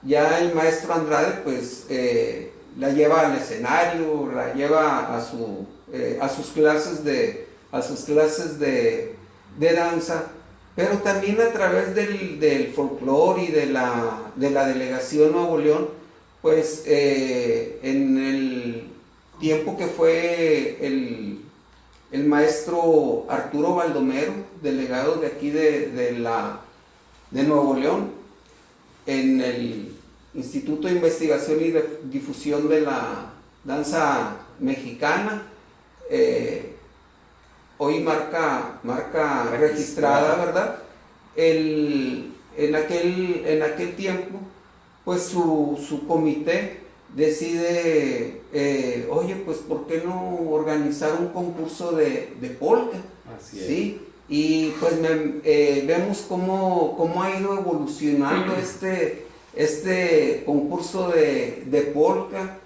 Ya el maestro Andrade pues la lleva al escenario, la lleva a sus clases de danza, pero también a través del folclore y de la delegación Nuevo León, pues en el tiempo que fue el maestro Arturo Baldomero, delegado de aquí de Nuevo León, en el Instituto de Investigación y de Difusión de la Danza Mexicana, hoy marca registrada, ¿verdad? En aquel tiempo, pues su comité decide, oye, pues ¿por qué no organizar un concurso de polka? Así es. ¿Sí? Y pues vemos cómo ha ido evolucionando este concurso de polka,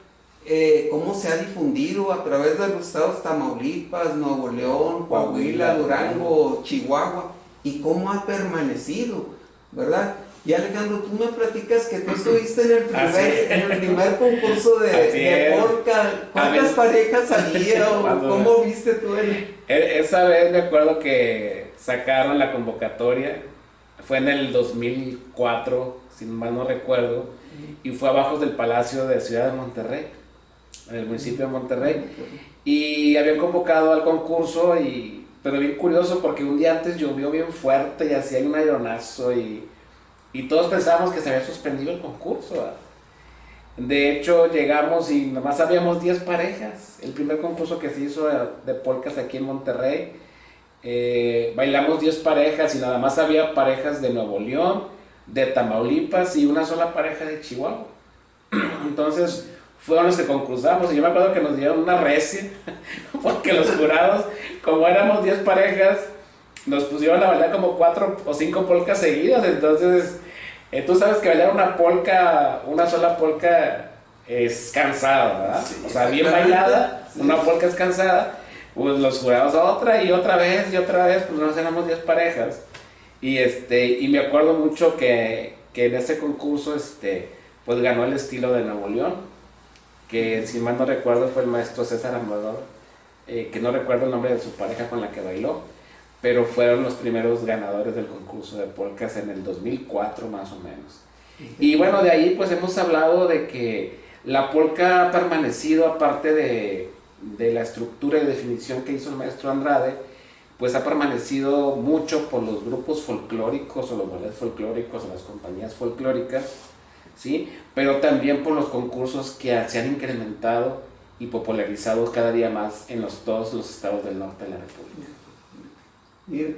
cómo se ha difundido a través de los estados Tamaulipas, Nuevo León, Coahuila, Durango, Chihuahua, y cómo ha permanecido, ¿verdad? Y Alejandro, tú me platicas que tú estuviste en el primer concurso de polka. ¿Cuántas parejas había o cómo viste tú Esa vez me acuerdo que sacaron la convocatoria, fue en el 2004, si mal no recuerdo, y fue abajo del Palacio de Ciudad de Monterrey, en el municipio de Monterrey, y habían convocado al concurso, pero bien curioso porque un día antes llovió bien fuerte y hacía un aeronazo y todos pensábamos que se había suspendido el concurso, ¿verdad? De hecho, llegamos y nomás habíamos 10 parejas. El primer concurso que se hizo de polcas aquí en Monterrey, bailamos 10 parejas y nada más había parejas de Nuevo León, de Tamaulipas y una sola pareja de Chihuahua. Entonces, fueron los que concursamos y yo me acuerdo que nos dieron una recia, porque los jurados, como éramos 10 parejas, nos pusieron a bailar como 4 o 5 polcas seguidas. Entonces, tú sabes que bailar una sola polca es cansado, ¿verdad? Sí, o sea, bien bailada, sí. Una polca es cansada, pues los jurados otra y otra vez, pues nos éramos 10 parejas. Y me acuerdo mucho que en ese concurso, pues ganó el estilo de Nuevo León, que si mal no recuerdo fue el maestro César Amador, que no recuerdo el nombre de su pareja con la que bailó, pero fueron los primeros ganadores del concurso de polcas en el 2004 más o menos. Y bueno, de ahí pues hemos hablado de que la polca ha permanecido, aparte de la estructura y definición que hizo el maestro Andrade, pues ha permanecido mucho por los grupos folclóricos o los ballets folclóricos o las compañías folclóricas, ¿sí? Pero también por los concursos que se han incrementado y popularizado cada día más en todos los estados del norte de la República. Bien,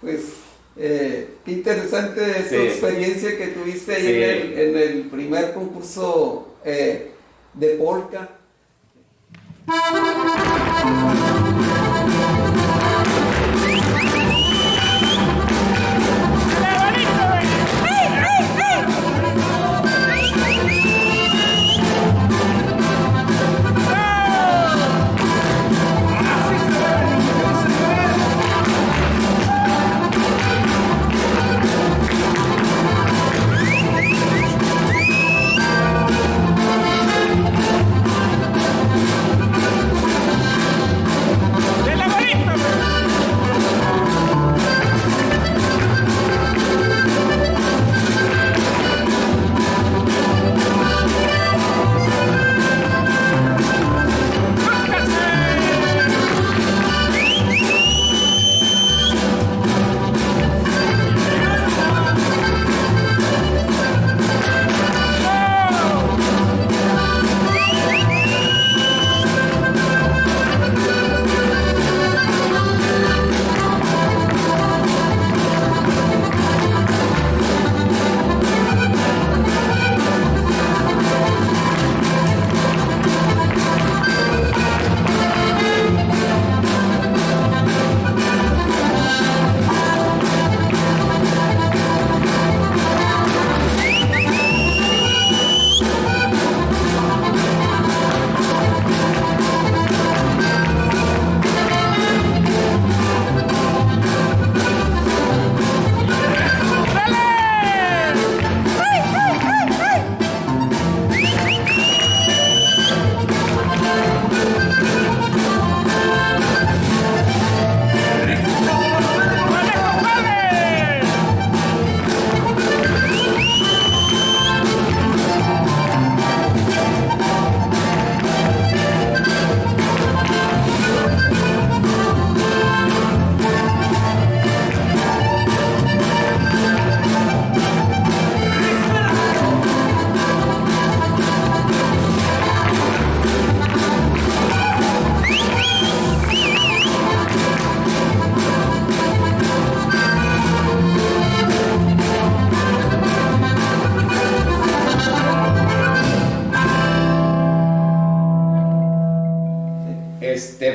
pues qué interesante tu Sí. experiencia que tuviste ahí Sí. en el primer concurso de polka.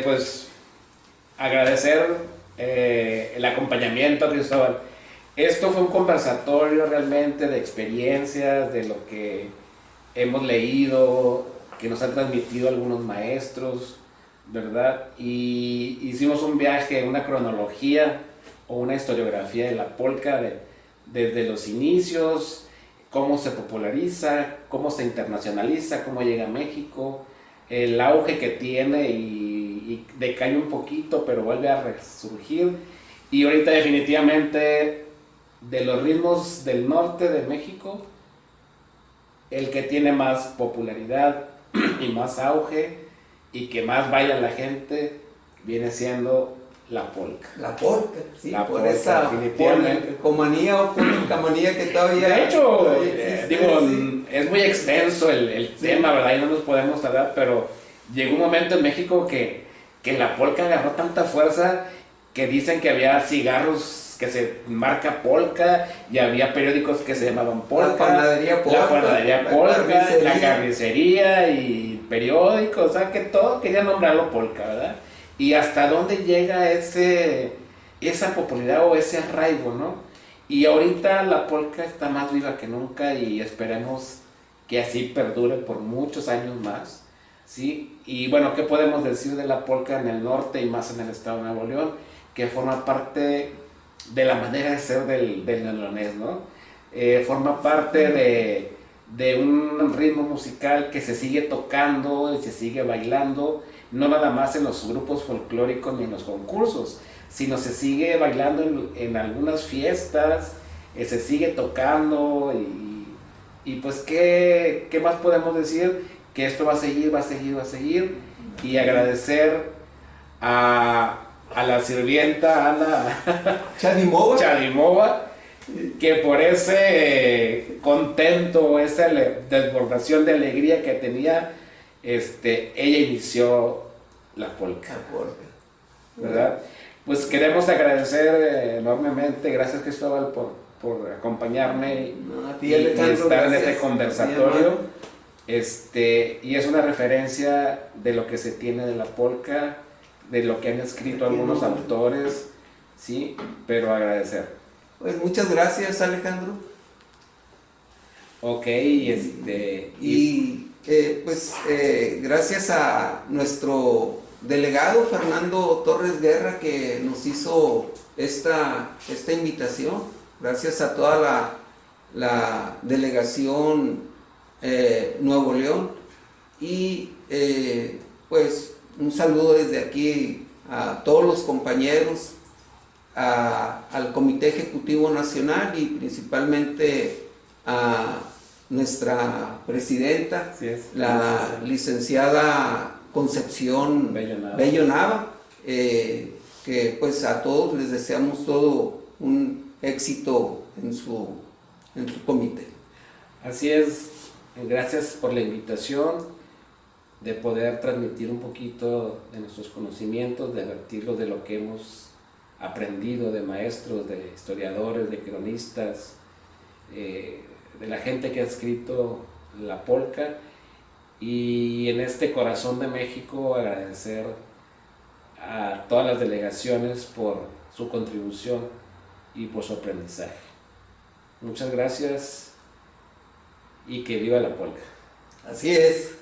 Pues agradecer el acompañamiento, Cristóbal. Esto fue un conversatorio realmente de experiencias, de lo que hemos leído, que nos han transmitido algunos maestros, ¿verdad? Y hicimos un viaje, una cronología o una historiografía de la polka desde los inicios, cómo se populariza, cómo se internacionaliza, cómo llega a México, el auge que tiene y decae un poquito, pero vuelve a resurgir. Y ahorita definitivamente de los ritmos del norte de México, el que tiene más popularidad y más auge y que más baila la gente viene siendo la polka. La polka, sí, La por polka, esa definitivamente. comanía o polcamanía que todavía... De hecho, todavía existe, digo, sí. es muy extenso el tema, ¿verdad? Y no nos podemos tardar, pero llegó un momento en México que la polka agarró tanta fuerza que dicen que había cigarros que se marca polka y había periódicos que se llamaban polka. La panadería polka, la carnicería y periódicos, o sea que todo quería nombrarlo polka, ¿verdad? Y hasta dónde llega esa popularidad o ese arraigo, ¿no? Y ahorita la polka está más viva que nunca y esperemos que así perdure por muchos años más, ¿sí? Y bueno, ¿qué podemos decir de la polka en el norte y más en el estado de Nuevo León? Que forma parte de la manera de ser del neolonés, ¿no? Forma parte de un ritmo musical que se sigue tocando y se sigue bailando, no nada más en los grupos folclóricos ni en los concursos, sino se sigue bailando en algunas fiestas, se sigue tocando y pues ¿qué más podemos decir? Que esto va a seguir, va a seguir, va a seguir, y agradecer a la sirvienta Ana Chalimova, que por ese contento, esa desbordación de alegría que tenía, ella inició la polka. ¿Verdad? Pues queremos agradecer enormemente, gracias Cristóbal por acompañarme y estar en este conversatorio. Y es una referencia de lo que se tiene de la polka, de lo que han escrito algunos autores, sí, pero agradecer. Pues muchas gracias, Alejandro. Ok, gracias a nuestro delegado Fernando Torres Guerra que nos hizo esta invitación. Gracias a toda la delegación Nuevo León y pues un saludo desde aquí a todos los compañeros, al Comité Ejecutivo Nacional y principalmente a nuestra presidenta, la licenciada Concepción Bello Nava, que pues a todos les deseamos todo un éxito en su comité. Así es, gracias por la invitación, de poder transmitir un poquito de nuestros conocimientos, de vertirlos de lo que hemos aprendido de maestros, de historiadores, de cronistas, de la gente que ha escrito la polka, y en este corazón de México agradecer a todas las delegaciones por su contribución y por su aprendizaje. Muchas gracias y que viva la polka. Así es.